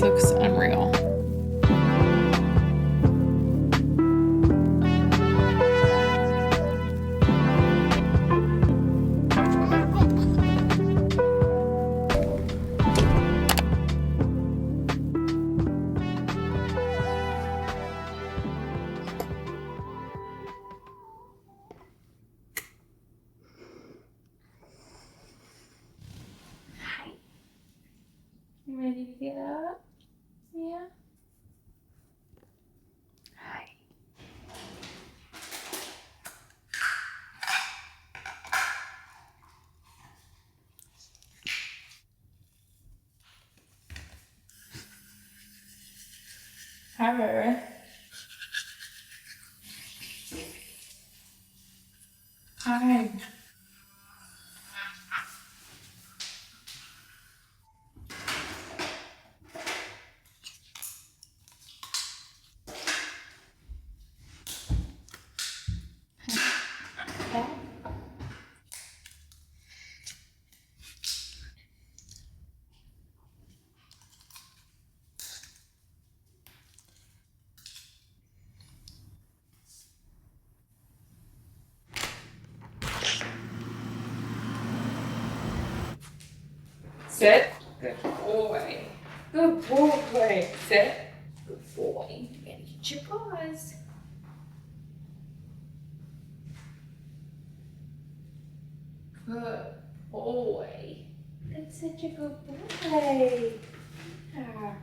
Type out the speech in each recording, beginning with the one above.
looks unreal. You ready to get up? Yeah. Hi. Hi, Rara. Hi. Sit. Good boy. Good boy. Sit. Good boy. You gotta get your paws. Good boy. That's such a good boy. Ah.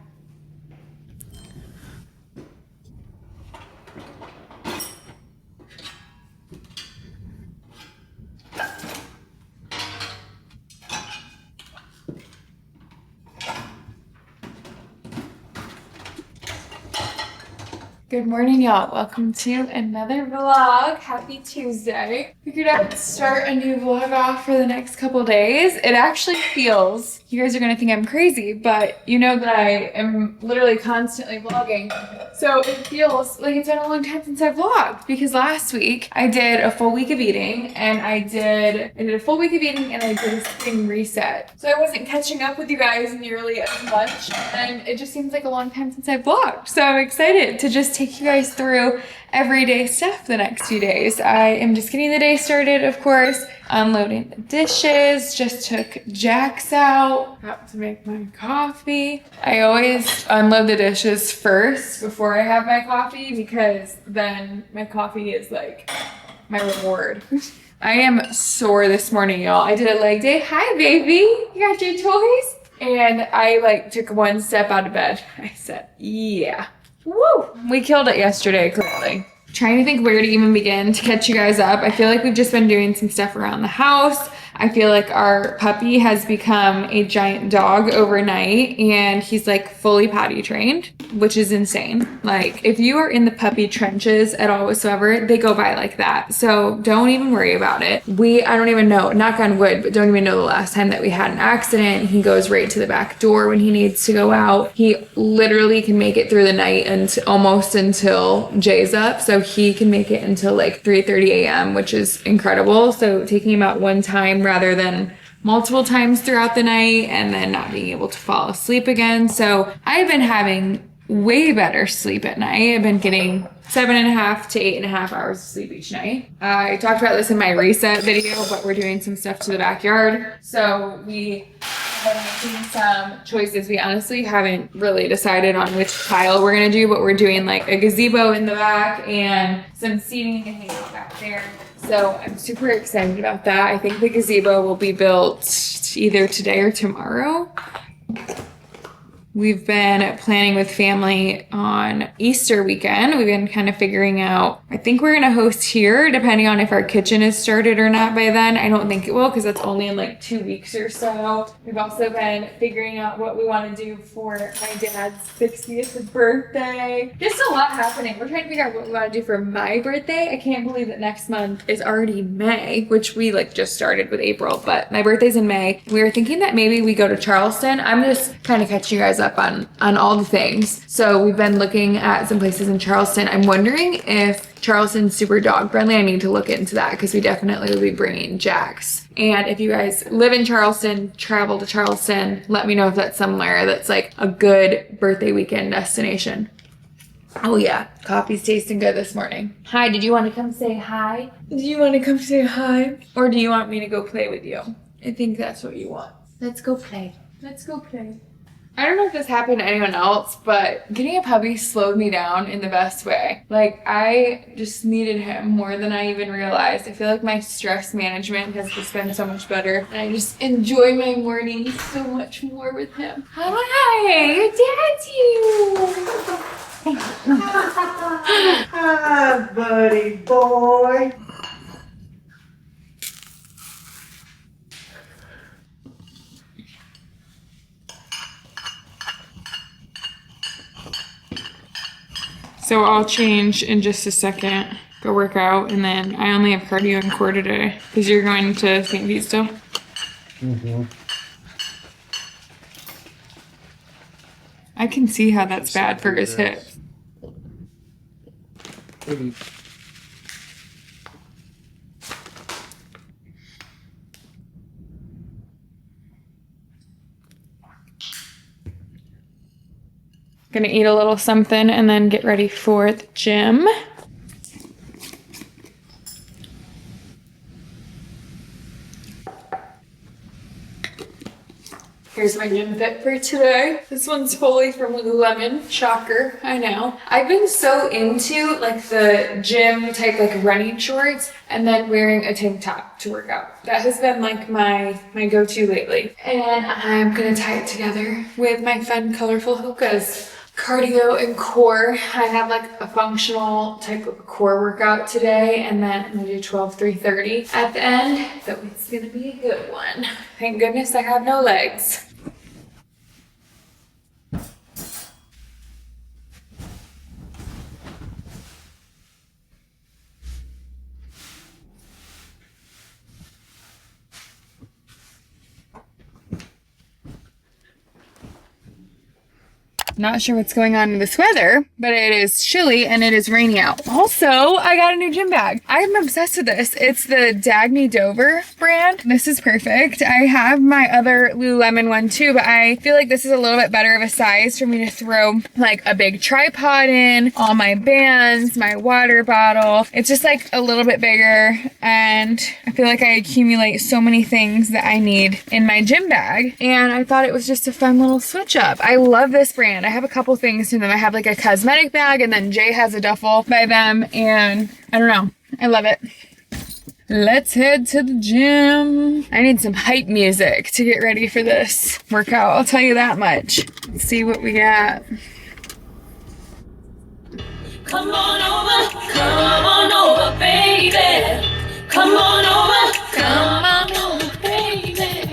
Good morning, y'all. Welcome to another vlog. Happy Tuesday. Figured I'd start a new vlog off for the next couple days. It actually feels, you guys are gonna think I'm crazy, but you know that I am literally constantly vlogging. So it feels like it's been a long time since I vlogged because last week I did a full week of eating and I did a full week of eating and I did a spring reset. So I wasn't catching up with you guys nearly as much and it just seems like a long time since I vlogged. So I'm excited to just take you guys through everyday stuff the next few days. I am just getting the day started, of course, unloading the dishes, just took Jax out, about to make my coffee. I always unload the dishes first before I have my coffee because then my coffee is like my reward. I am sore this morning, y'all. I did a leg day. Hi, baby. You got your toys? And I took one step out of bed. I said, yeah. Woo! We killed it yesterday, clearly. Trying to think where to even begin to catch you guys up. I feel like we've just been doing some stuff around the house. I feel like our puppy has become a giant dog overnight and he's like fully potty trained, which is insane. Like if you are in the puppy trenches at all whatsoever, they go by like that. So don't even worry about it. I don't even know, knock on wood, but don't even know the last time that we had an accident. He goes right to the back door when he needs to go out. He literally can make it through the night and almost until Jay's up. So he can make it until like 3:30 a.m., which is incredible. So taking him out one time rather than multiple times throughout the night and then not being able to fall asleep again. So I've been having way better sleep at night. I've been getting 7.5 to 8.5 hours of sleep each night. I talked about this in my reset video, but we're doing some stuff to the backyard. So we have been making some choices. We honestly haven't really decided on which tile we're gonna do, but we're doing like a gazebo in the back and some seating and hanging back there. So I'm super excited about that. I think the gazebo will be built either today or tomorrow. We've been planning with family on Easter weekend. We've been kind of figuring out, I think we're going to host here, depending on if our kitchen is started or not by then. I don't think it will because that's only in like 2 weeks or so. We've also been figuring out what we want to do for my dad's 60th birthday. Just a lot happening. We're trying to figure out what we want to do for my birthday. I can't believe that next month is already May, which we just started with April, but my birthday's in May. We were thinking that maybe we go to Charleston. I'm just kind of catching you guys up on all the things. So we've been looking at some places in Charleston. I'm wondering if Charleston's super dog friendly. I need to look into that because we definitely will be bringing Jax. And if you guys live in Charleston, travel to Charleston, let me know if that's somewhere that's like a good birthday weekend destination. Oh yeah, coffee's tasting good this morning. Hi, did you want to come say hi? Do you want to come say hi? Or do you want me to go play with you? I think that's what you want. Let's go play. Let's go play. I don't know if this happened to anyone else, but getting a puppy slowed me down in the best way. Like, I just needed him more than I even realized. I feel like my stress management has just been so much better. And I just enjoy my mornings so much more with him. Hi, your daddy. Hi, buddy boy. So I'll change in just a second, go work out, and then I only have cardio and core today because you're going to St. Pete still? Mm-hmm. I can see how that's bad for his hip. Gonna eat a little something and then get ready for the gym. Here's my gym fit for today. This one's fully from Lululemon. Shocker, I know. I've been so into like the gym type like running shorts and then wearing a tank top to work out. That has been like my go-to lately. And I'm gonna tie it together with my fun colorful hokas. Cardio and core. I have like a functional type of core workout today, and then I'm gonna do 12, 3:30 at the end. So it's gonna be a good one. Thank goodness I have no legs. Not sure what's going on in this weather, but it is chilly and it is rainy out. Also, I got a new gym bag. I'm obsessed with this. It's the Dagny Dover brand. This is perfect. I have my other Lululemon one too, but I feel like this is a little bit better of a size for me to throw like a big tripod in, all my bands, my water bottle. It's just like a little bit bigger, and I feel like I accumulate so many things that I need in my gym bag, and I thought it was just a fun little switch up. I love this brand. I have a couple things from them. I have like a cosmetic bag, and then Jay has a duffel by them, and I don't know. I love it. Let's head to the gym. I need some hype music to get ready for this workout. I'll tell you that much. Let's see what we got. Come on over, baby. Come on over, baby.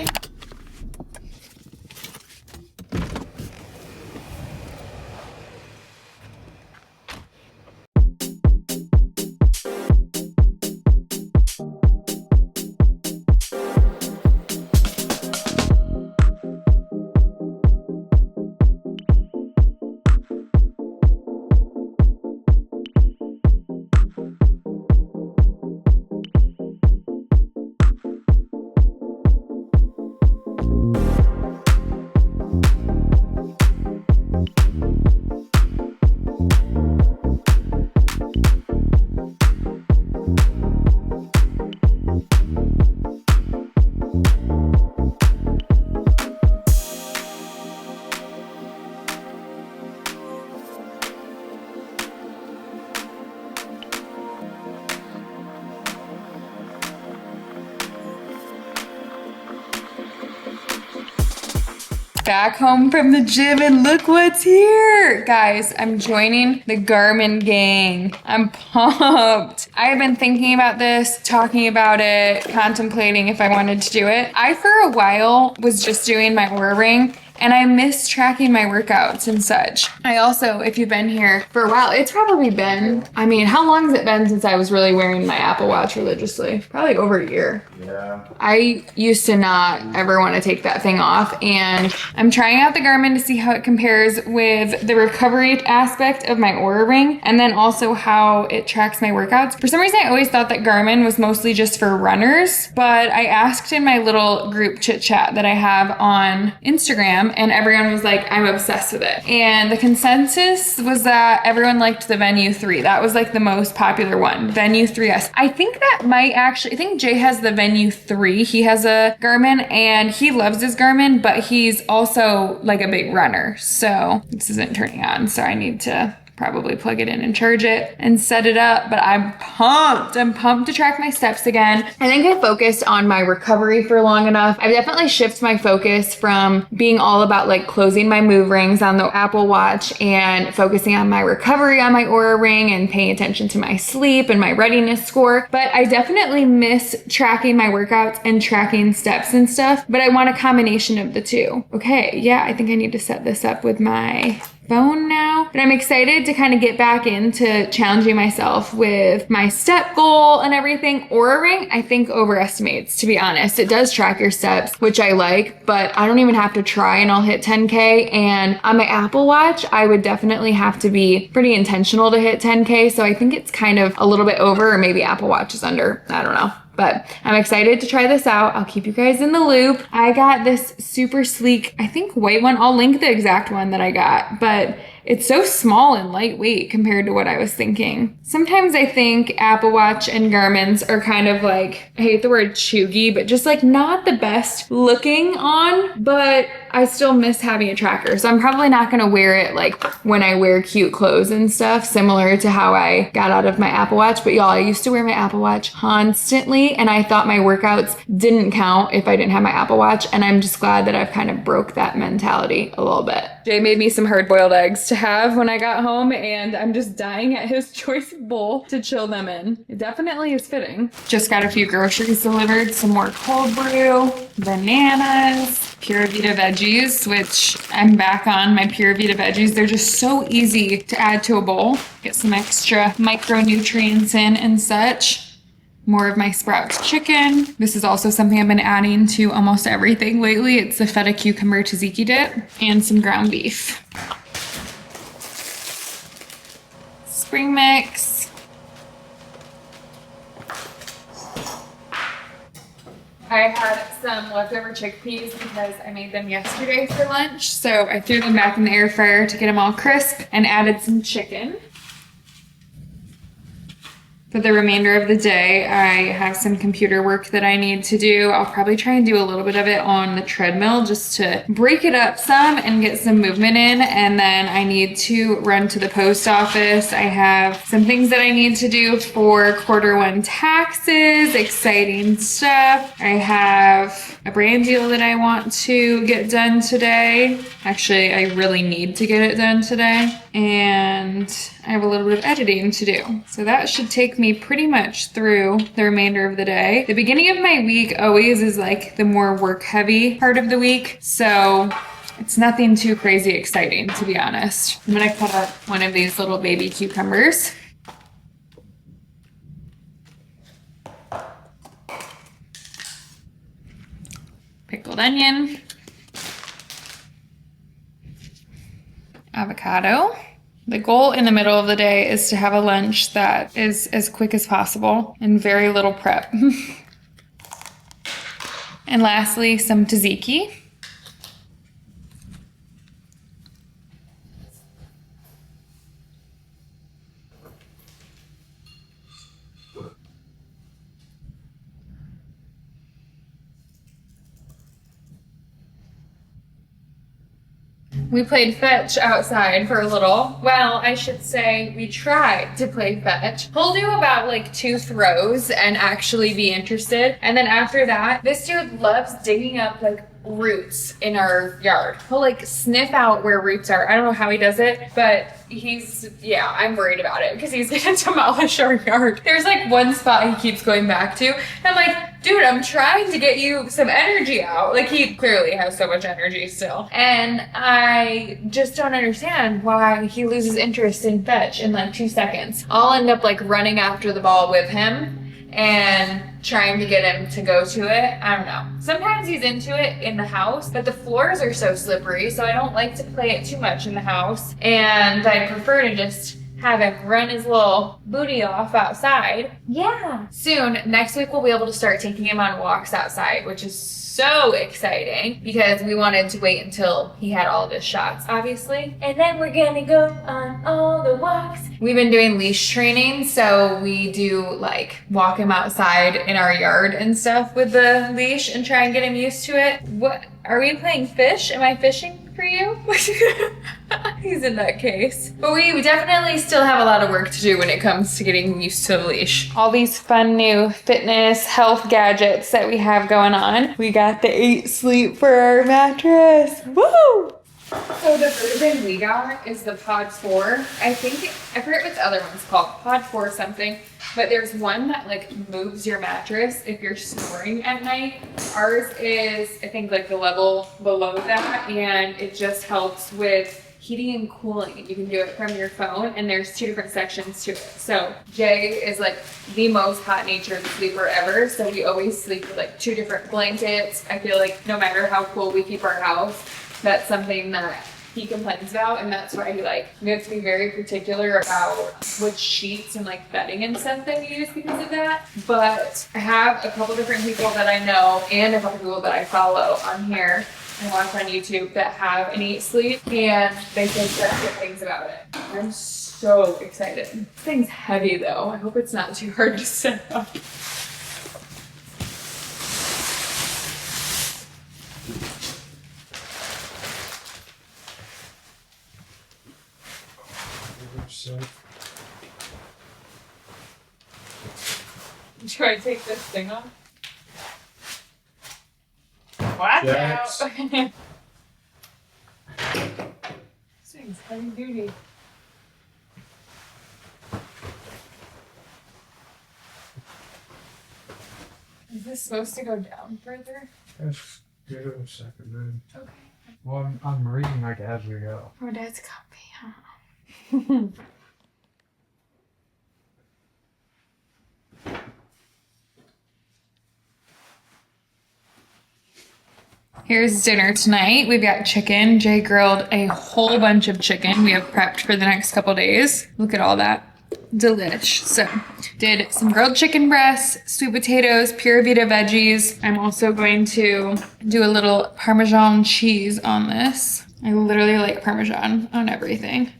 Back home from the gym, and look what's here. Guys, I'm joining the Garmin gang. I'm pumped. I have been thinking about this, talking about it, contemplating if I wanted to do it. I, for a while, was just doing my Oura Ring, and I miss tracking my workouts and such. I also, if you've been here for a while, it's probably been, I mean, how long has it been since I was really wearing my Apple Watch religiously? Probably over a year. Yeah. I used to not ever want to take that thing off, and I'm trying out the Garmin to see how it compares with the recovery aspect of my Oura Ring, and then also how it tracks my workouts. For some reason, I always thought that Garmin was mostly just for runners, but I asked in my little group chit chat that I have on Instagram, and everyone was like, I'm obsessed with it. And the consensus was that everyone liked the Venue 3. That was like the most popular one, Venue 3S. I think that might actually, I think Jay has the Venue 3. He has a Garmin and he loves his Garmin, but he's also like a big runner. So this isn't turning on, so I need to probably plug it in and charge it and set it up, but I'm pumped. I'm pumped to track my steps again. I think I focused on my recovery for long enough. I've definitely shifted my focus from being all about like closing my move rings on the Apple Watch and focusing on my recovery on my Oura Ring and paying attention to my sleep and my readiness score. But I definitely miss tracking my workouts and tracking steps and stuff, but I want a combination of the two. Okay, yeah, I think I need to set this up with my phone now, but I'm excited to kind of get back into challenging myself with my step goal and everything. Oura Ring, I think overestimates, to be honest. It does track your steps, which I like, but I don't even have to try and I'll hit 10K. And on my Apple Watch, I would definitely have to be pretty intentional to hit 10K. So I think it's kind of a little bit over, or maybe Apple Watch is under, I don't know. But I'm excited to try this out. I'll keep you guys in the loop. I got this super sleek, I think white one. I'll link the exact one that I got, but it's so small and lightweight compared to what I was thinking. Sometimes I think Apple Watch and Garmin's are kind of like, I hate the word chuggy, but just like not the best looking on, but I still miss having a tracker. So I'm probably not gonna wear it like when I wear cute clothes and stuff, similar to how I got out of my Apple Watch. But y'all, I used to wear my Apple Watch constantly, and I thought my workouts didn't count if I didn't have my Apple Watch. And I'm just glad that I've kind of broke that mentality a little bit. Jay made me some hard-boiled eggs to have when I got home, and I'm just dying at his choice bowl to chill them in. It definitely is fitting. Just got a few groceries delivered, some more cold brew, bananas, Pura Vida veggies, which I'm back on my Pura Vida veggies. They're just so easy to add to a bowl. Get some extra micronutrients in and such. More of my Sprouts chicken. This is also something I've been adding to almost everything lately. It's the feta cucumber tzatziki dip and some ground beef. Spring mix. I had some leftover chickpeas because I made them yesterday for lunch. So I threw them back in the air fryer to get them all crisp and added some chicken. For the remainder of the day, I have some computer work that I need to do. I'll probably try and do a little bit of it on the treadmill just to break it up some and get some movement in. And then I need to run to the post office. I have some things that I need to do for Q1 taxes, exciting stuff. I have a brand deal that I want to get done today. Actually, I really need to get it done today. And I have a little bit of editing to do. So that should take me pretty much through the remainder of the day. The beginning of my week always is like the more work heavy part of the week. So it's nothing too crazy exciting, to be honest. I'm gonna cut up one of these little baby cucumbers. Pickled onion. Avocado. The goal in the middle of the day is to have a lunch that is as quick as possible and very little prep. And lastly, some tzatziki. We played fetch outside for a little. Well, I should say we tried to play fetch. He'll do about like 2 throws and actually be interested. And then after that, this dude loves digging up like roots in our yard. He'll like sniff out where roots are. I don't know how he does it, but I'm worried about it because he's gonna demolish our yard. There's like one spot he keeps going back to. And I'm like, dude, I'm trying to get you some energy out. Like, he clearly has so much energy still. And I just don't understand why he loses interest in fetch in like 2 seconds. I'll end up like running after the ball with him and trying to get him to go to it. I don't know. Sometimes he's into it in the house, but the floors are so slippery, so I don't like to play it too much in the house. And I prefer to just have him run his little booty off outside. Yeah. Soon, next week, we'll be able to start taking him on walks outside, which is so exciting because we wanted to wait until he had all of his shots, obviously. And then we're gonna go on all the walks. We've been doing leash training, so we do like walk him outside in our yard and stuff with the leash and try and get him used to it. What, are we playing fish? Am I fishing for you? He's in that case. But we definitely still have a lot of work to do when it comes to getting used to the leash. All these fun new fitness health gadgets that we have going on. We got the 8 sleep for our mattress. Woo! So the version we got is the Pod 4. I forget what the other one's called. Pod 4 something. But there's one that like moves your mattress if you're snoring at night. Ours is, I think, like the level below that, and it just helps with heating and cooling. You can do it from your phone, and there's 2 different sections to it. So Jay is like the most hot-natured sleeper ever, so we always sleep with like 2 different blankets. I feel like no matter how cool we keep our house, that's something that he complains about, and that's why we have to be very particular about which sheets and like bedding and stuff that we use because of that. But I have a couple different people that I know and a couple people that I follow on here and watch on YouTube that have an 8 sleep, and they say such good things about it. I'm so excited. This thing's heavy though. I hope it's not too hard to set up. Do I take this thing off? Watch out! This thing's heavy duty. Is this supposed to go down further? Just give it a second, man. Okay. Well, I'm reading like as we go. Oh, that's comfy, huh? Here's dinner tonight. We've got chicken. Jay grilled a whole bunch of chicken we have prepped for the next couple days. Look at all that. Delish. So, did some grilled chicken breasts, sweet potatoes, pure Vita veggies. I'm also going to do a little Parmesan cheese on this. I literally like Parmesan on everything.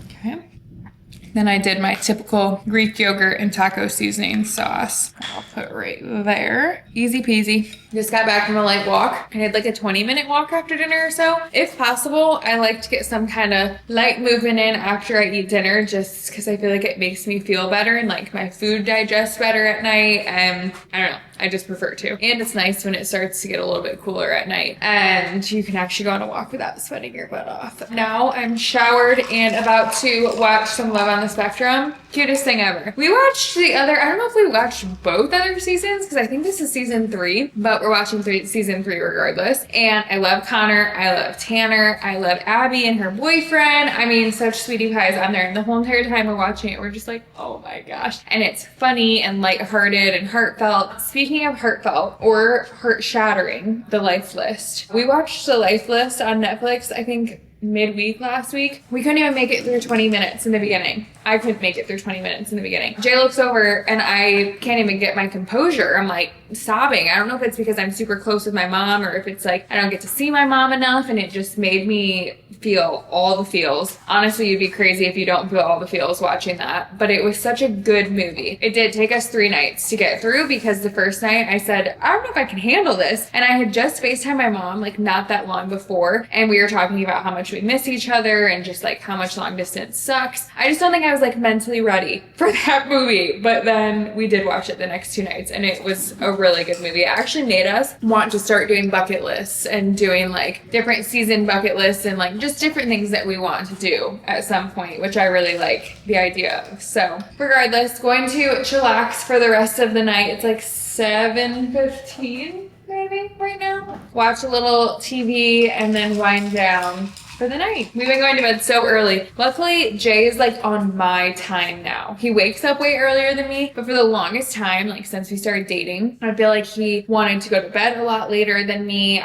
Okay. Then I did my typical Greek yogurt and taco seasoning sauce. I'll put right there. Easy peasy. Just got back from a light walk. I did like a 20-minute walk after dinner or so. If possible, I like to get some kind of light movement in after I eat dinner just because I feel like it makes me feel better and like my food digests better at night. I don't know. I just prefer to. And it's nice when it starts to get a little bit cooler at night and you can actually go on a walk without sweating your butt off. Now I'm showered and about to watch some Love on the Spectrum. Cutest thing ever. We watched I don't know if we watched both other seasons because I think this is season 3, but we're watching season 3 regardless. And I love Connor. I love Tanner. I love Abby and her boyfriend. I mean, such sweetie pies on there. And the whole entire time we're watching it, we're just like, oh my gosh. And it's funny and lighthearted and heartfelt. Speaking of heartfelt or heart-shattering, The Life List. We watched The Life List on Netflix, I think, midweek last week. We couldn't even make it through 20 minutes in the beginning. I couldn't make it through 20 minutes in the beginning. Jay looks over and I can't even get my composure. I'm like sobbing. I don't know if it's because I'm super close with my mom or if it's like I don't get to see my mom enough, and it just made me feel all the feels. Honestly, you'd be crazy if you don't feel all the feels watching that, but it was such a good movie. It did take us 3 nights to get through because the first night I said, I don't know if I can handle this. And I had just FaceTimed my mom like not that long before, and we were talking about how much we miss each other and just like how much long distance sucks. I just don't think I was like mentally ready for that movie. But then we did watch it the next 2 nights and it was a really good movie. It actually made us want to start doing bucket lists and doing like different season bucket lists and like just different things that we want to do at some point, which I really like the idea of. So regardless, going to chillax for the rest of the night. It's like 7:15 maybe right now. Watch a little TV and then wind down for the night. We've been going to bed so early. Luckily, Jay is like on my time now. He wakes up way earlier than me, but for the longest time, like since we started dating, I feel like he wanted to go to bed a lot later than me.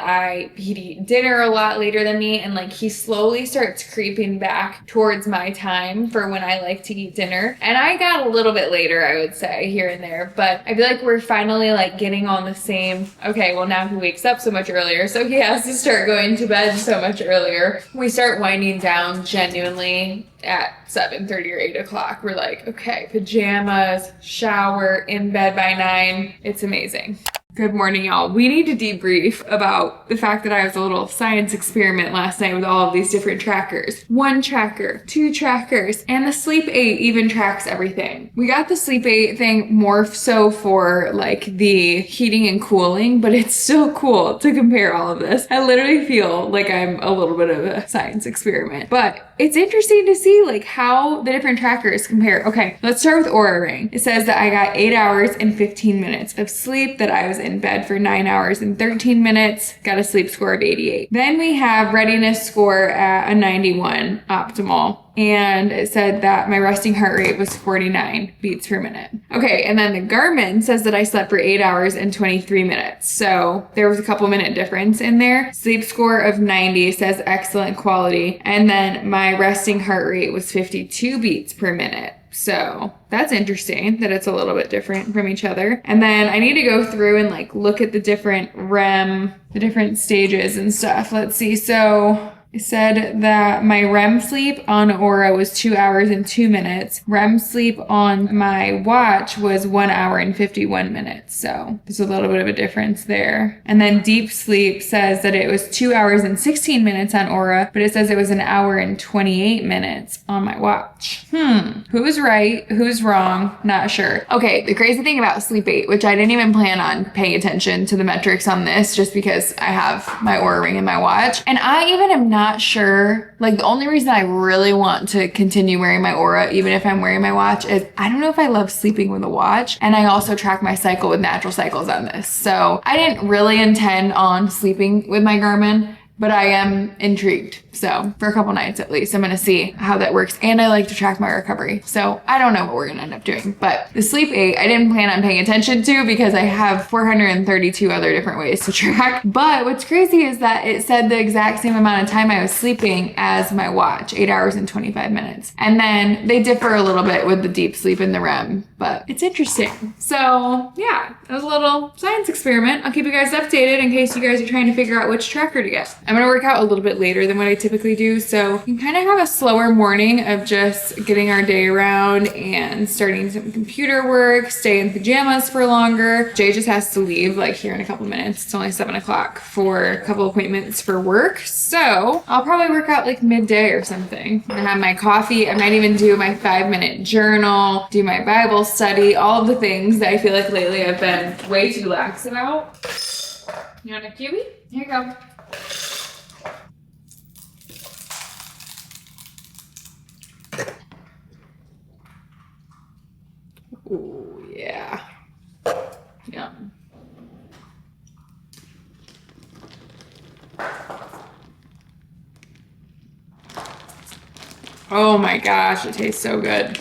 He'd eat dinner a lot later than me, and like he slowly starts creeping back towards my time for when I like to eat dinner. And I got a little bit later, I would say, here and there, but I feel like we're finally like getting on the same, okay, well now he wakes up so much earlier, so he has to start going to bed so much earlier. We start winding down genuinely at 7:30 or 8 o'clock. We're like, okay, pajamas, shower, in bed by 9. It's amazing. Good morning, y'all. We need to debrief about the fact that I was a little science experiment last night with all of these different trackers. 1 tracker, 2 trackers, and the Sleep 8 even tracks everything. We got the Sleep 8 thing more so for like the heating and cooling, but it's still cool to compare all of this. I literally feel like I'm a little bit of a science experiment, but it's interesting to see like how the different trackers compare. Okay, let's start with Aura Ring. It says that I got 8 hours and 15 minutes of sleep, that I was in bed for 9 hours and 13 minutes, got a sleep score of 88. Then we have readiness score at a 91 optimal. And it said that my resting heart rate was 49 beats per minute. Okay, and then the Garmin says that I slept for 8 hours and 23 minutes. So there was a couple minute difference in there. Sleep score of 90 says excellent quality. And then my resting heart rate was 52 beats per minute. So that's interesting that it's a little bit different from each other. And then I need to go through and like look at the different REM, the different stages and stuff. Let's see. So it said that my REM sleep on Aura was 2 hours and 2 minutes. REM sleep on my watch was 1 hour and 51 minutes. So there's a little bit of a difference there. And then deep sleep says that it was 2 hours and 16 minutes on Aura, but it says it was 1 hour and 28 minutes on my watch. Who's right? Who's wrong? Not sure. Okay, the crazy thing about Sleep 8, which I didn't even plan on paying attention to the metrics on this just because I have my Aura Ring in my watch. And I even am not sure, like the only reason I really want to continue wearing my Aura, even if I'm wearing my watch, is I don't know if I love sleeping with a watch. And I also track my cycle with natural cycles on this. So I didn't really intend on sleeping with my Garmin, but I am intrigued. So for a couple nights at least, I'm going to see how that works. And I like to track my recovery. So I don't know what we're going to end up doing. But the Sleep 8, I didn't plan on paying attention to because I have 432 other different ways to track. But what's crazy is that it said the exact same amount of time I was sleeping as my watch, 8 hours and 25 minutes. And then they differ a little bit with the deep sleep and the REM, but it's interesting. So yeah, it was a little science experiment. I'll keep you guys updated in case you guys are trying to figure out which tracker to get. I'm going to work out a little bit later than what I typically do, so you can kind of have a slower morning of just getting our day around and starting some computer work, stay in pajamas for longer. Jay just has to leave like here in a couple minutes. It's only 7 o'clock for a couple appointments for work, so I'll probably work out like midday or something. I have my coffee. I might even do my 5-minute journal, do my Bible study, all of the things that I feel like lately I've been way too lax about. You want a kiwi? Here you go. Ooh, yeah. Yum. Oh my gosh, it tastes so good.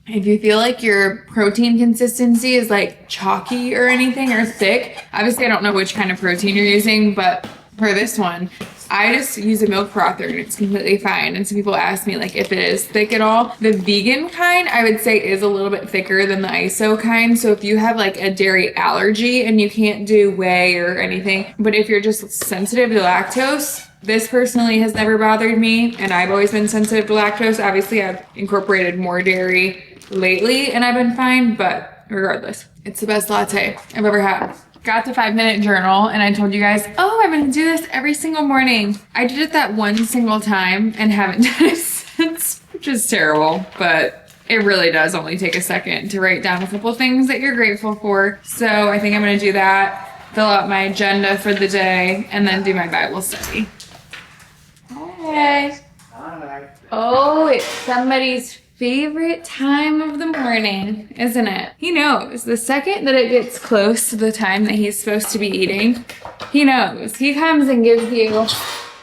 If you feel like your protein consistency is like chalky or anything or thick, obviously I don't know which kind of protein you're using, but for this one, I just use a milk frother and it's completely fine. And some people ask me like if it is thick at all. The vegan kind, I would say, is a little bit thicker than the ISO kind. So if you have like a dairy allergy and you can't do whey or anything, but if you're just sensitive to lactose, this personally has never bothered me, and I've always been sensitive to lactose. Obviously, I've incorporated more dairy lately and I've been fine, but regardless, it's the best latte I've ever had. got the 5-minute journal and I told you guys, oh, I'm gonna do this every single morning. I did it that one single time and haven't done it since, which is terrible, but it really does only take a second to write down a couple things that you're grateful for. So I think I'm gonna do that, fill out my agenda for the day, and then do my Bible study. Hey. Hi. Oh, it's somebody's favorite time of the morning, isn't it? He knows. The second that it gets close to the time that he's supposed to be eating, he knows. He comes and gives you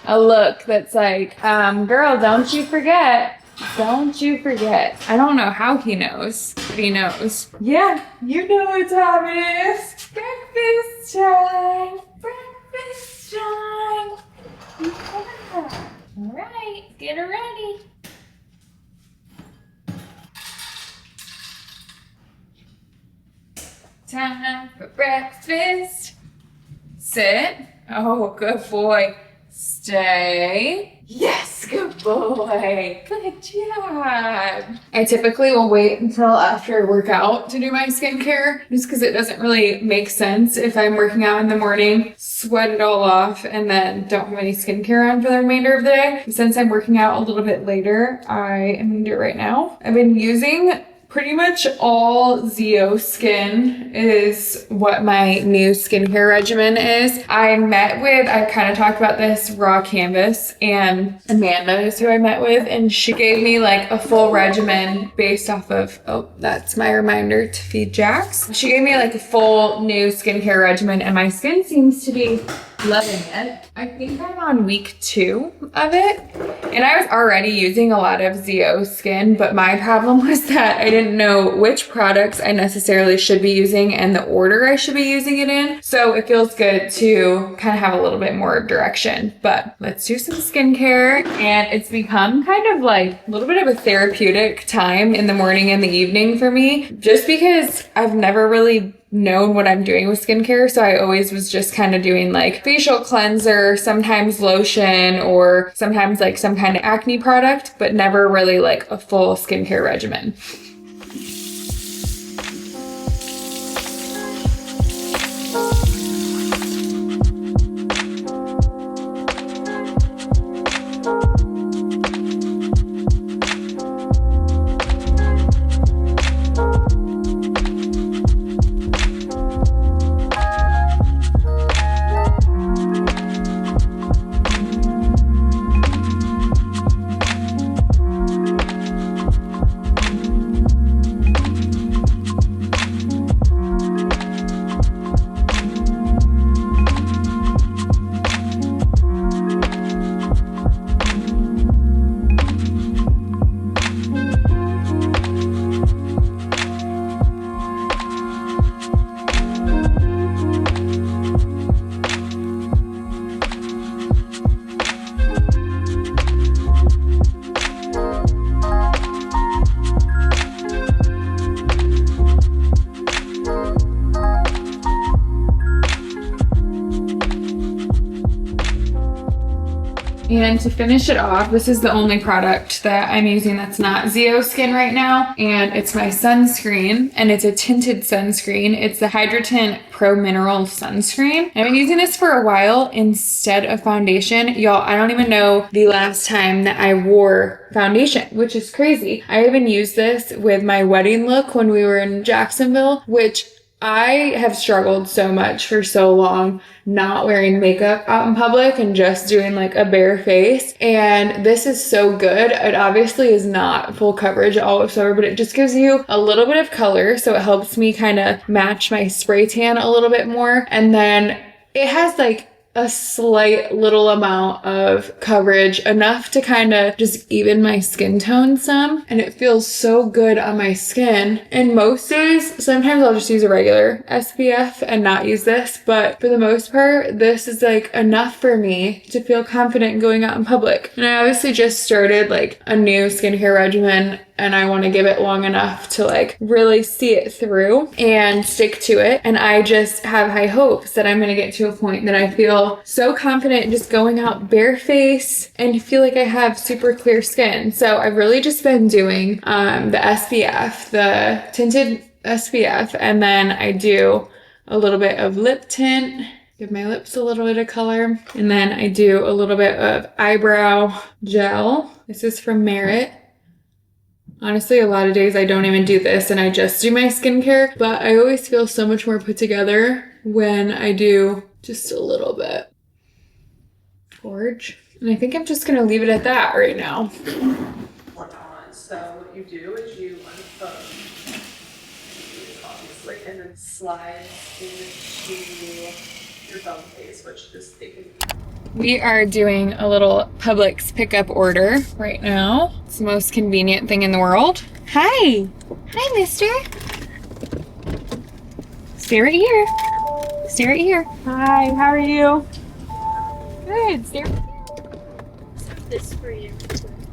a look that's like, girl, don't you forget. Don't you forget. I don't know how he knows, but he knows. Yeah, you know what time it is. Breakfast time. Breakfast time. Yeah. All right, get her ready. Time for breakfast. Sit. Oh, good boy. Stay. Yes, good boy. Good job. I typically will wait until after I work out to do my skincare just because it doesn't really make sense if I'm working out in the morning, sweat it all off, and then don't have any skincare on for the remainder of the day. Since I'm working out a little bit later, I am going to do it right now. I've been using pretty much all Zeo Skin is what my new skincare regimen is. I kind of talked about this, Raw Canvas, and Amanda is who I met with, and she gave me like a full regimen based off of, oh, that's my reminder to feed Jax. She gave me like a full new skincare regimen, and my skin seems to be loving it. I think I'm on week 2 of it, and I was already using a lot of Zeo Skin, but my problem was that I didn't know which products I necessarily should be using and the order I should be using it in. So it feels good to kind of have a little bit more direction. But let's do some skincare, and it's become kind of like a little bit of a therapeutic time in the morning and the evening for me, just because I've never really known what I'm doing with skincare. So I always was just kind of doing like facial cleanser, sometimes lotion, or sometimes like some kind of acne product, but never really like a full skincare regimen. And to finish it off, this is the only product that I'm using that's not Zeo Skin right now, and it's my sunscreen, and it's a tinted sunscreen. It's the Hydratint Pro Mineral Sunscreen. I've been using this for a while instead of foundation. Y'all, I don't even know the last time that I wore foundation, which is crazy. I even used this with my wedding look when we were in Jacksonville, which I have struggled so much for so long not wearing makeup out in public and just doing like a bare face. And this is so good. It obviously is not full coverage all whatsoever, but it just gives you a little bit of color. So it helps me kind of match my spray tan a little bit more. And then it has like a slight little amount of coverage, enough to kind of just even my skin tone some, and it feels so good on my skin. And most days, sometimes I'll just use a regular SPF and not use this, but for the most part, this is like enough for me to feel confident going out in public. And I obviously just started like a new skincare regimen, and I want to give it long enough to like really see it through and stick to it. And I just have high hopes that I'm going to get to a point that I feel so confident just going out barefaced and feel like I have super clear skin. So I've really just been doing the SPF, the tinted SPF, and then I do a little bit of lip tint, give my lips a little bit of color. And then I do a little bit of eyebrow gel. This is from Merit. Honestly, a lot of days I don't even do this and I just do my skincare, but I always feel so much more put together when I do just a little bit. Gorge. And I think I'm just gonna leave it at that right now. So what you do is you unfold, obviously, and then slide into your phone case, which is taken. We are doing a little Publix pickup order right now. It's the most convenient thing in the world. Hi. Hi, mister. Stay right here. Stay right here. Hi, how are you? Good. Stay right here. This for you.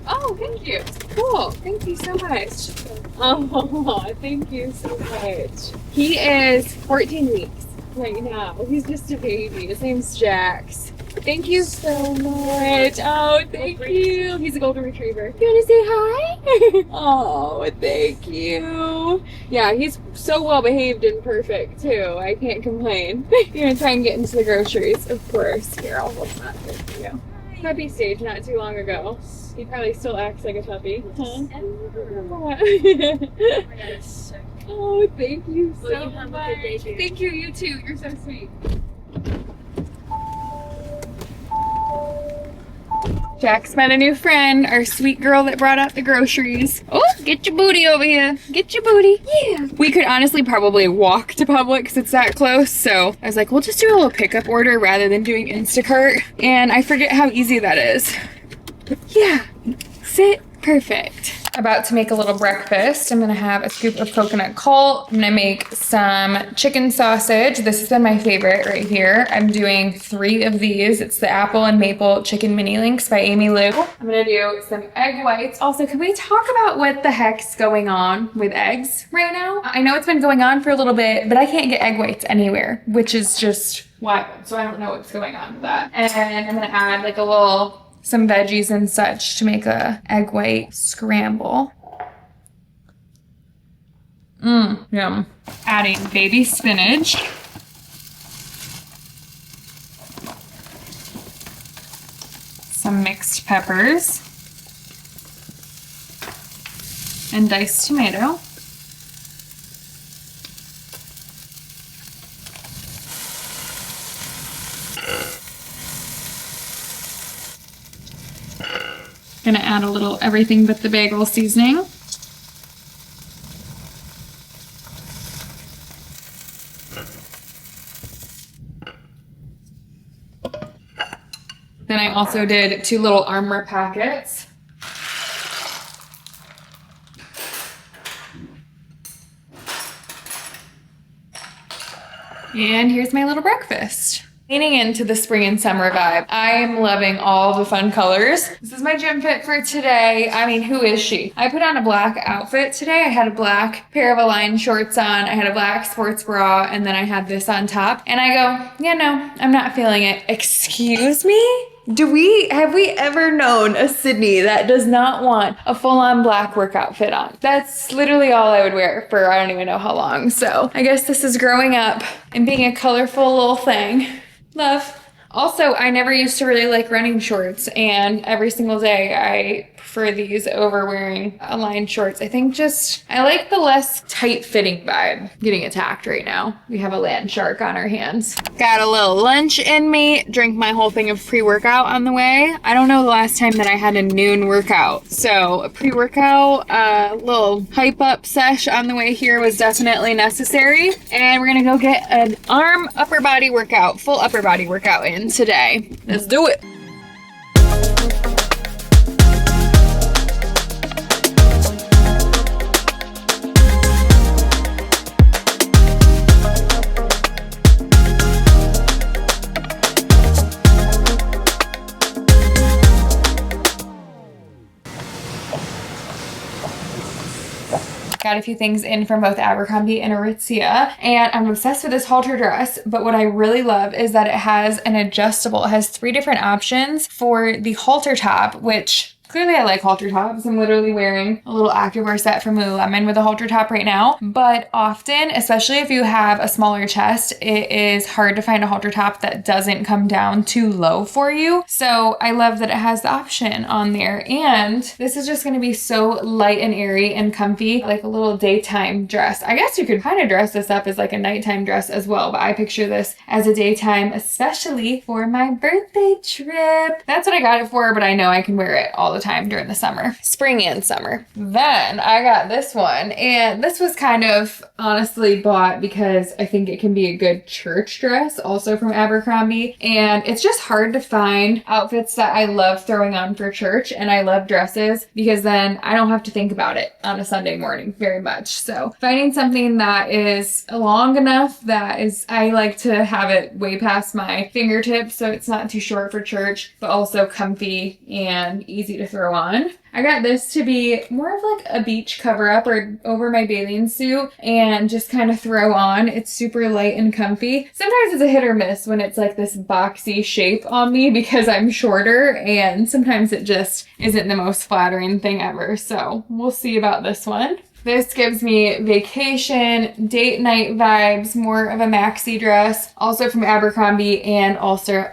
Oh, thank you. Cool. Thank you so much. Oh, thank you so much. He is 14 weeks right now. He's just a baby. His name's Jax. Thank you so much. Oh, thank you. He's a golden retriever. You want to say hi? Oh, thank you. Yeah, he's so well behaved and perfect too. I can't complain. You're gonna try and get into the groceries, of course. Here, I'll hold that for you. Puppy stage not too long ago. He probably still acts like a puppy. Huh? Oh, thank you so much. Thank you, you too. You're so sweet. Jax met a new friend, our sweet girl that brought out the groceries. Oh, get your booty over here. Get your booty. Yeah. We could honestly probably walk to Publix. It's that close. So I was like, we'll just do a little pickup order rather than doing Instacart. And I forget how easy that is. Yeah. Sit. Perfect. About to make a little breakfast. I'm gonna have a scoop of coconut cult. I'm gonna make some chicken sausage. This has been my favorite right here. I'm doing 3 of these. It's the apple and maple chicken mini links by Amy Lou. I'm gonna do some egg whites. Also, can we talk about what the heck's going on with eggs right now? I know it's been going on for a little bit, but I can't get egg whites anywhere, which is just wild. So I don't know what's going on with that. And I'm gonna add like some veggies and such to make a egg white scramble. Yum. Adding baby spinach. Some mixed peppers. And diced tomato. Gonna add a little everything but the bagel seasoning. Then I also did 2 little Armor packets. And here's my little breakfast. Leaning into the spring and summer vibe. I am loving all the fun colors. This is my gym fit for today. I mean, who is she? I put on a black outfit today. I had a black pair of Align shorts on. I had a black sports bra, and then I had this on top. And I go, yeah, no, I'm not feeling it. Excuse me? Have we ever known a Sydney that does not want a full-on black workout fit on? That's literally all I would wear for I don't even know how long. So I guess this is growing up and being a colorful little thing. Love. Also, I never used to really like running shorts, and every single day I prefer these over wearing Align shorts. I think I like the less tight-fitting vibe. Getting attacked right now. We have a land shark on our hands. Got a little lunch in me. Drank my whole thing of pre-workout on the way. I don't know the last time that I had a noon workout. So a pre-workout, little hype-up sesh on the way here was definitely necessary. And we're gonna go get an arm upper body workout, full upper body workout in today. Let's do it. Got a few things in from both Abercrombie and Aritzia, and I'm obsessed with this halter dress, but what I really love is that it has an adjustable. It has 3 different options for the halter top, which Clearly I like halter tops. I'm literally wearing a little activewear set from Lululemon with a halter top right now. But often, especially if you have a smaller chest, it is hard to find a halter top that doesn't come down too low for you. So I love that it has the option on there. And this is just going to be so light and airy and comfy, like a little daytime dress. I guess you could kind of dress this up as like a nighttime dress as well, but I picture this as a daytime, especially for my birthday trip. That's what I got it for, but I know I can wear it all the time during the summer, spring and summer. Then I got this one, and this was kind of honestly bought because I think it can be a good church dress, also from Abercrombie. And it's just hard to find outfits that I love throwing on for church, and I love dresses because then I don't have to think about it on a Sunday morning very much. So finding something that is long enough that is, I like to have it way past my fingertips so it's not too short for church, but also comfy and easy to throw on. I got this to be more of like a beach cover up or over my bathing suit and just kind of throw on. It's super light and comfy. Sometimes it's a hit or miss when it's like this boxy shape on me because I'm shorter, and sometimes it just isn't the most flattering thing ever. So we'll see about this one. This gives me vacation, date night vibes, more of a maxi dress, also from Abercrombie, and also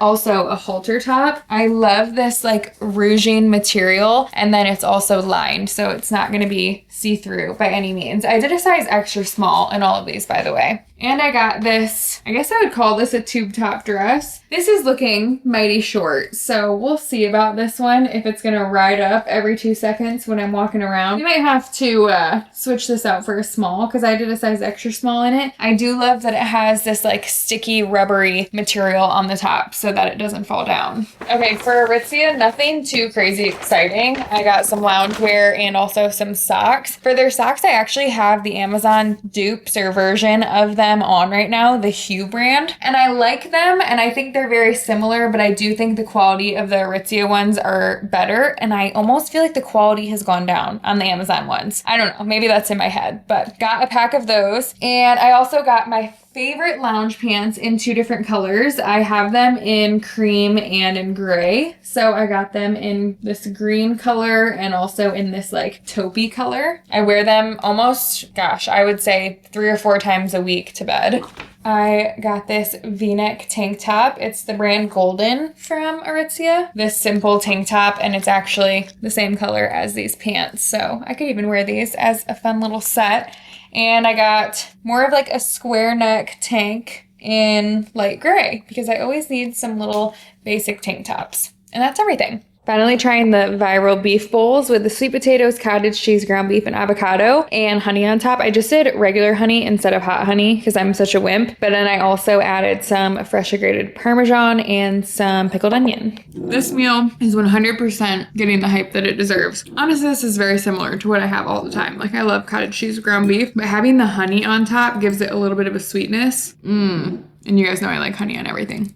a halter top. I love this like ruching material, and then it's also lined, so it's not going to be see-through by any means. I did a size extra small in all of these, by the way. And I got this, I guess I would call this a tube top dress. This is looking mighty short, so we'll see about this one, if it's gonna ride up every 2 seconds when I'm walking around. We might have to switch this out for a small, because I did a size extra small in it. I do love that it has this like sticky rubbery material on the top so that it doesn't fall down. Okay, for Aritzia, nothing too crazy exciting. I got some loungewear and also some socks. For their socks, I actually have the Amazon dupes or version of them on right now, the Hue brand, and I like them, and I think they're very similar, but I do think the quality of the Aritzia ones are better, and I almost feel like the quality has gone down on the Amazon ones. I don't know, maybe that's in my head, but got a pack of those. And I also got my favorite lounge pants in 2 different colors. I have them in cream and in gray. So I got them in this green color and also in this like taupey color. I wear them almost, gosh, I would say 3 or 4 times a week to bed. I got this V-neck tank top. It's the brand Golden from Aritzia. This simple tank top, and it's actually the same color as these pants. So I could even wear these as a fun little set. And I got more of like a square neck tank in light gray because I always need some little basic tank tops. And that's everything. Finally trying the viral beef bowls with the sweet potatoes, cottage cheese, ground beef, and avocado, and honey on top. I just did regular honey instead of hot honey because I'm such a wimp. But then I also added some freshly grated Parmesan and some pickled onion. This meal is 100% getting the hype that it deserves. Honestly, this is very similar to what I have all the time. Like, I love cottage cheese, ground beef, but having the honey on top gives it a little bit of a sweetness. And you guys know I like honey on everything.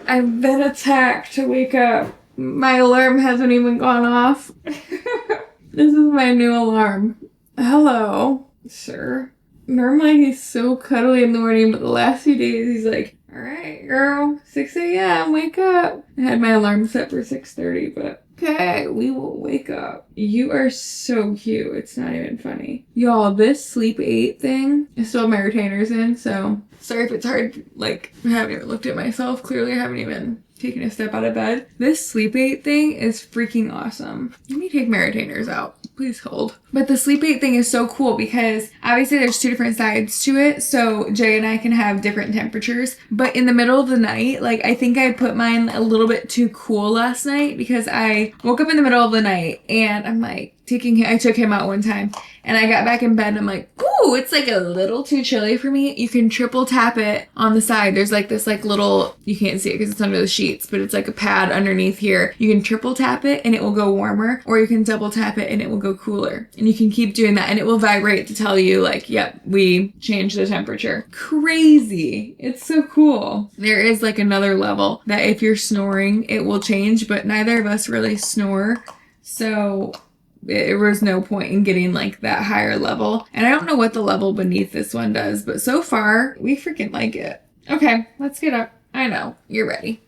I've been attacked to wake up. My alarm hasn't even gone off. This is my new alarm. Hello, sir. Normally he's so cuddly in the morning, but the last few days he's like, all right, girl, 6 a.m., wake up. I had my alarm set for 6:30, but okay, we will wake up. You are so cute. It's not even funny. Y'all, this sleep 8 thing, I still have my retainers in, so sorry if it's hard. Like, I haven't even looked at myself. Clearly, I haven't even taken a step out of bed. This sleep 8 thing is freaking awesome. Let me take my retainers out. Please hold. But the sleep 8 thing is so cool because obviously there's 2 different sides to it. So Jay and I can have different temperatures. But in the middle of the night, like, I think I put mine a little bit too cool last night because I woke up in the middle of the night and I'm like, I took him out one time and I got back in bed and I'm like, ooh, it's like a little too chilly for me. You can triple tap it on the side. There's like this like little, you can't see it because it's under the sheets, but it's like a pad underneath here. You can triple tap it and it will go warmer, or you can double tap it and it will go cooler. And you can keep doing that and it will vibrate to tell you like, yep, we changed the temperature. Crazy. It's so cool. There is like another level that if you're snoring, it will change, but neither of us really snore. So there was no point in getting like that higher level. And I don't know what the level beneath this one does, but so far we freaking like it. Okay, let's get up. I know, you're ready.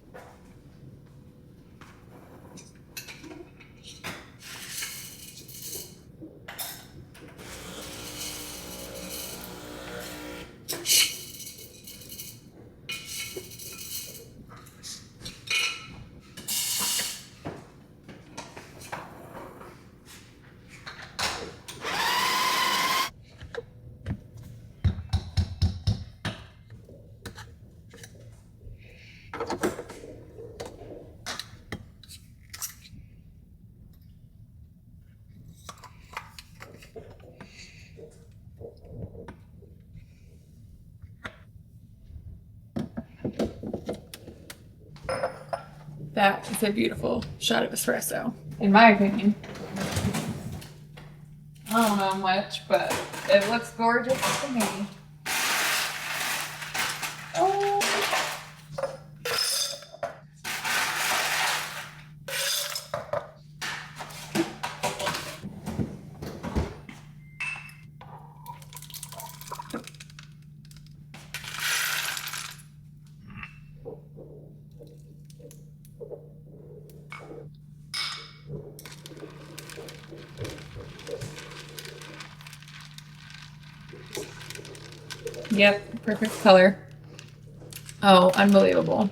That is a beautiful shot of espresso, in my opinion. I don't know much, but it looks gorgeous to me. Oh. Yep, perfect color. Oh, unbelievable.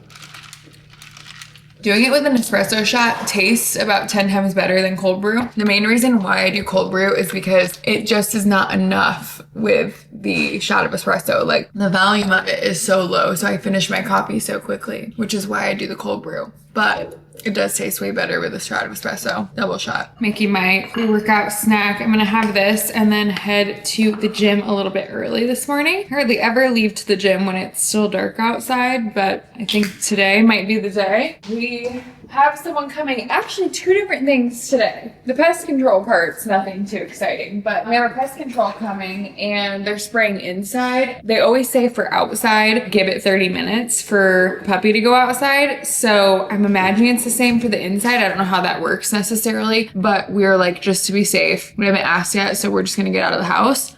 Doing it with an espresso shot tastes about 10 times better than cold brew. The main reason why I do cold brew is because it just is not enough with the shot of espresso. Like, the volume of it is so low, so I finish my coffee so quickly, which is why I do the cold brew. But it does taste way better with a shot of espresso, double shot. Making my pre-workout snack. I'm gonna have this and then head to the gym a little bit early this morning. Hardly ever leave to the gym when it's still dark outside, but I think today might be the day. We have someone coming, actually 2 different things today. The pest control part's nothing too exciting, but we have a pest control coming and they're spraying inside. They always say for outside, give it 30 minutes for puppy to go outside. So I'm imagining it's the same for the inside. I don't know how that works necessarily, but we're like, just to be safe. We haven't asked yet, so we're just gonna get out of the house.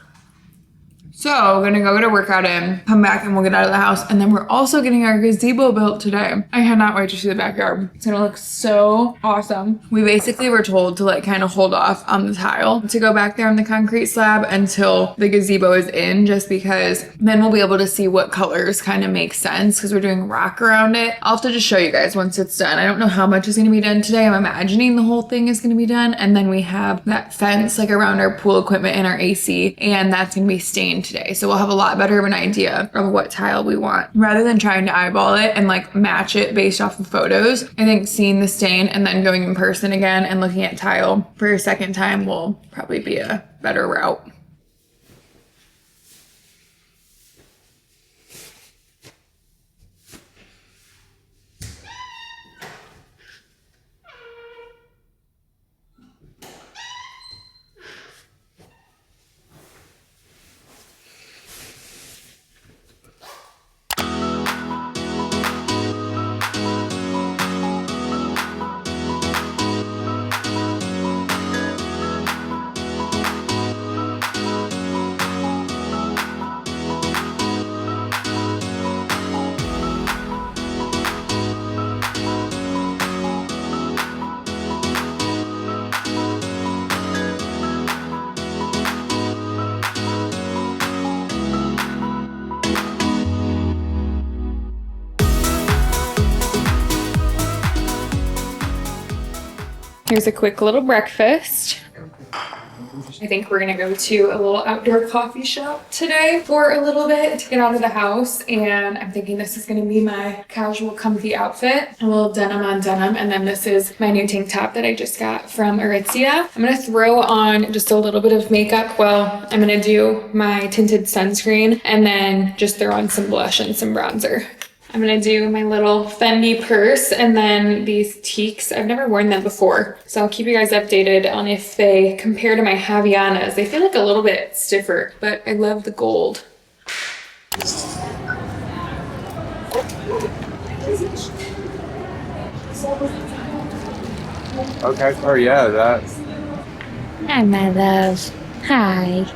So we're gonna go get a workout in, come back and we'll get out of the house. And then we're also getting our gazebo built today. I cannot wait to see the backyard. It's gonna look so awesome. We basically were told to like kind of hold off on the tile to go back there on the concrete slab until the gazebo is in, just because then we'll be able to see what colors kind of make sense because we're doing rock around it. I'll have to just show you guys once it's done. I don't know how much is gonna be done today. I'm imagining the whole thing is gonna be done. And then we have that fence like around our pool equipment and our AC, and that's gonna be stained today. So we'll have a lot better of an idea of what tile we want rather than trying to eyeball it and like match it based off of photos. I think seeing the stain and then going in person again and looking at tile for a second time will probably be a better route. Here's a quick little breakfast. I think we're gonna go to a little outdoor coffee shop today for a little bit to get out of the house. And I'm thinking this is gonna be my casual comfy outfit. A little denim on denim. And then this is my new tank top that I just got from Aritzia. I'm gonna throw on just a little bit of makeup. Well, I'm gonna do my tinted sunscreen and then just throw on some blush and some bronzer. I'm gonna do my little Fendi purse and then these teaks. I've never worn them before, so I'll keep you guys updated on if they compare to my Havaianas. They feel like a little bit stiffer, but I love the gold. Okay, oh yeah, that. Hi, my love. Hi.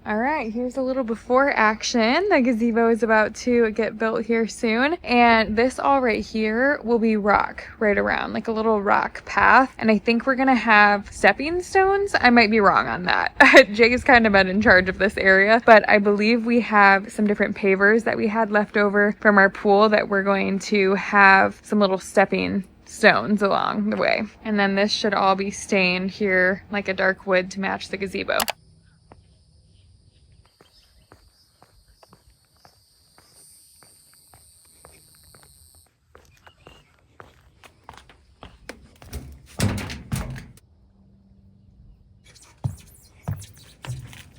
All right, here's a little before action. The gazebo is about to get built here soon. And this all right here will be rock right around, like a little rock path. And I think we're gonna have stepping stones. I might be wrong on that. Jake has kind of been in charge of this area, but I believe we have some different pavers that we had left over from our pool that we're going to have some little stepping stones along the way. And then this should all be stained here like a dark wood to match the gazebo.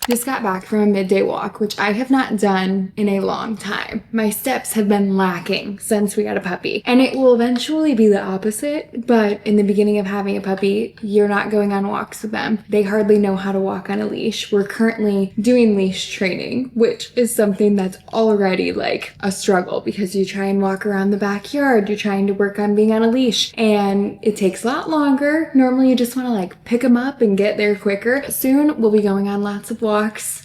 Just got back from a midday walk, which I have not done in a long time. My steps have been lacking since we got a puppy, and it will eventually be the opposite. But in the beginning of having a puppy, you're not going on walks with them. They hardly know how to walk on a leash. We're currently doing leash training, which is something that's already like a struggle because you try and walk around the backyard, you're trying to work on being on a leash, and it takes a lot longer. Normally you just want to like pick them up and get there quicker. Soon we'll be going on lots of walks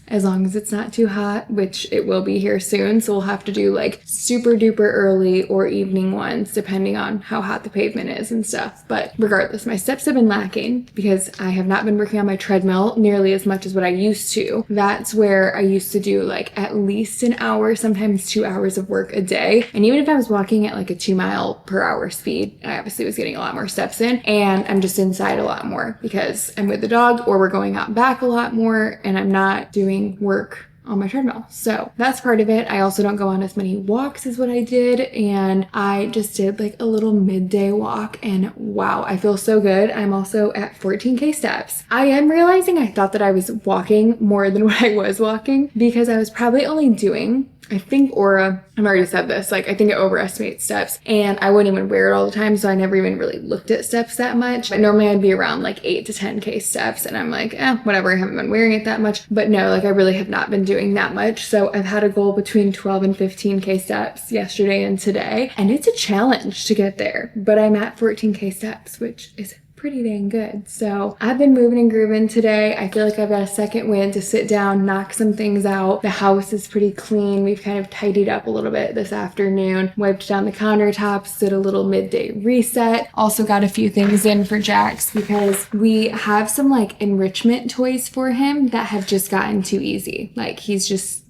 as long as it's not too hot, which it will be here soon. So we'll have to do like super duper early or evening ones depending on how hot the pavement is and stuff. But regardless, my steps have been lacking because I have not been working on my treadmill nearly as much as what I used to. That's where I used to do like at least an hour, sometimes 2 hours of work a day. And even if I was walking at like a 2-mile-per-hour speed, I obviously was getting a lot more steps in, and I'm just inside a lot more because I'm with the dog or we're going out back a lot more and I'm not doing work on my treadmill. So that's part of it. I also don't go on as many walks as what I did, and I just did like a little midday walk, and wow, I feel so good. I'm also at 14K steps. I am realizing I thought that I was walking more than what I was walking because I was probably only doing, I think Aura, I've already said this, like I think it overestimates steps, and I wouldn't even wear it all the time, so I never even really looked at steps that much. But normally I'd be around like 8 to 10K steps, and I'm like, whatever, I haven't been wearing it that much. But no, like I really have not been doing that much. So I've had a goal between 12 and 15K steps yesterday and today, and it's a challenge to get there. But I'm at 14K steps, which is pretty dang good. So I've been moving and grooving today. I feel like I've got a second wind to sit down, knock some things out. The house is pretty clean. We've kind of tidied up a little bit this afternoon, wiped down the countertops, did a little midday reset. Also got a few things in for Jax because we have some like enrichment toys for him that have just gotten too easy. Like he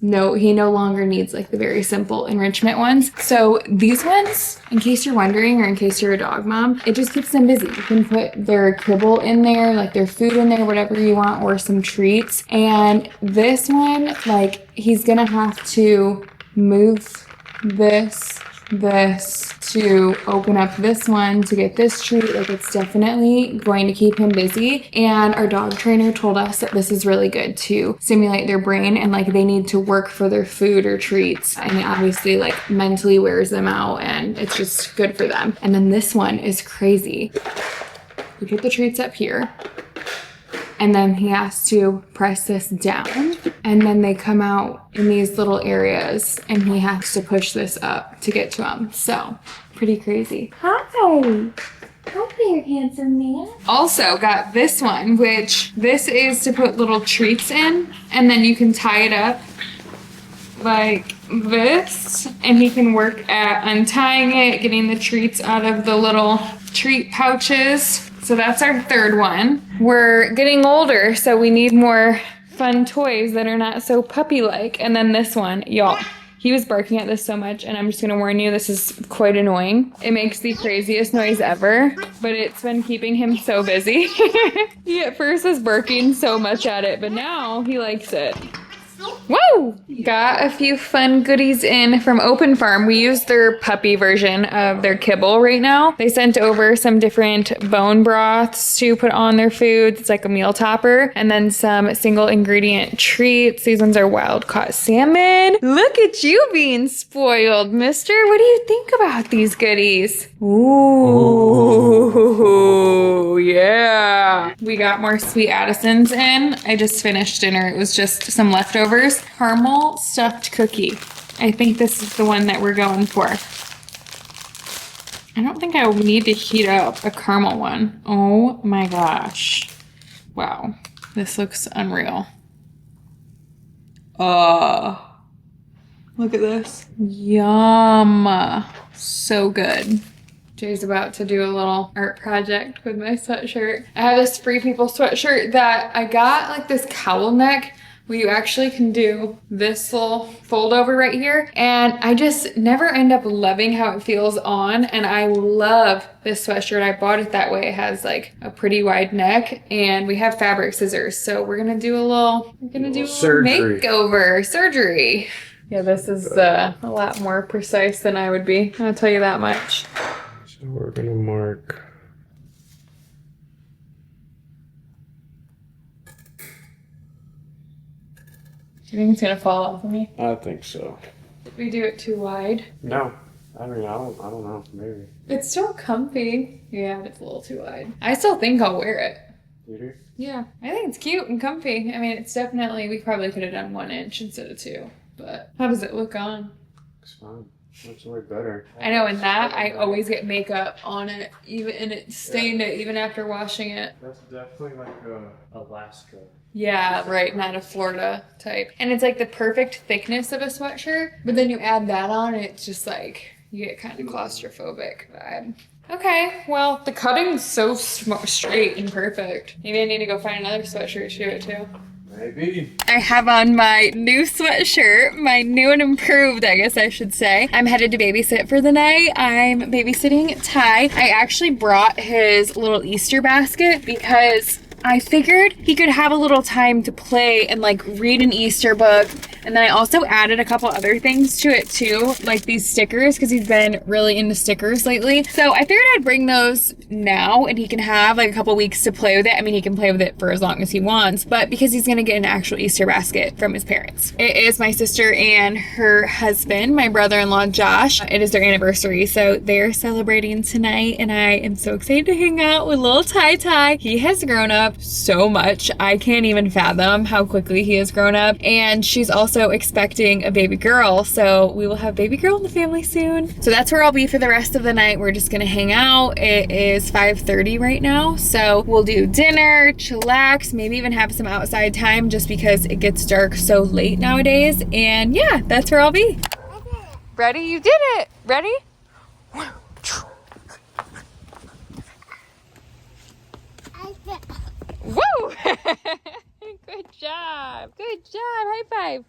no longer needs like the very simple enrichment ones. So these ones, in case you're wondering or in case you're a dog mom, it just keeps them busy. You can put their kibble in there, like their food in there, whatever you want, or some treats. And this one, like he's gonna have to move this to open up this one to get this treat. Like it's definitely going to keep him busy. And our dog trainer told us that this is really good to stimulate their brain, and like they need to work for their food or treats, and it obviously like mentally wears them out, and it's just good for them. And then this one is crazy. You put the treats up here, and then he has to press this down, and then they come out in these little areas, and he has to push this up to get to them. So pretty crazy. Hi there, handsome man. Also got this one, which this is to put little treats in, and then you can tie it up like this, and he can work at untying it, getting the treats out of the little treat pouches. So that's our third one. We're getting older, so we need more fun toys that are not so puppy-like. And then this one, y'all, he was barking at this so much, and I'm just gonna warn you, this is quite annoying. It makes the craziest noise ever, but it's been keeping him so busy. He at first was barking so much at it, but now he likes it. Whoa! Got a few fun goodies in from Open Farm. We use their puppy version of their kibble right now. They sent over some different bone broths to put on their foods. It's like a meal topper. And then some single ingredient treats. These ones are wild caught salmon. Look at you being spoiled, mister. What do you think about these goodies? Ooh, yeah. We got more sweet Addisons in. I just finished dinner. It was just some leftovers. Caramel stuffed cookie. I think this is the one that we're going for. I don't think I will need to heat up a caramel one. Oh my gosh. Wow. This looks unreal. Look at this. Yum. So good. Jay's about to do a little art project with my sweatshirt. I have this Free People sweatshirt that I got, like this cowl neck where you actually can do this little fold over right here. And I just never end up loving how it feels on. And I love this sweatshirt. I bought it that way. It has like a pretty wide neck and we have fabric scissors. So we're gonna do a little makeover, surgery. Yeah, this is a lot more precise than I would be. I'll tell you that much. So we're gonna mark. Do you think it's gonna fall off of me? I think so. Did we do it too wide? No. I mean, I don't know. Maybe. It's still comfy. Yeah, it's a little too wide. I still think I'll wear it. You do? Yeah, I think it's cute and comfy. I mean, it's definitely, we probably could have done 1 inch instead of 2. But how does it look on? It's fine. Looks way better. I know, in that, I always get makeup on it, even, and it stained it even after washing it. That's definitely like Alaska. Yeah, right, not a Florida type. And it's like the perfect thickness of a sweatshirt, but then you add that on, and it's just like, you get kind of claustrophobic vibe. Okay, well, the cutting's so straight and perfect. Maybe I need to go find another sweatshirt to do it too. Maybe. I have on my new sweatshirt, my new and improved, I guess I should say. I'm headed to babysit for the night. I'm babysitting Ty. I actually brought his little Easter basket because I figured he could have a little time to play and like read an Easter book. And then I also added a couple other things to it too, like these stickers, because he's been really into stickers lately. So I figured I'd bring those now and he can have like a couple weeks to play with it. I mean, he can play with it for as long as he wants, but because he's gonna get an actual Easter basket from his parents. It is my sister and her husband, my brother-in-law Josh. It is their anniversary, so they're celebrating tonight and I am so excited to hang out with little Ty. He has grown up so much. I can't even fathom how quickly he has grown up. And she's also expecting a baby girl, so we will have baby girl in the family soon. So that's where I'll be for the rest of the night. We're just gonna hang out. It is 5:30 right now, so we'll do dinner, chillax, maybe even have some outside time just because it gets dark so late nowadays. And yeah, that's where I'll be. Ready? You did it. Ready? Woo! Good job. Good job. High five.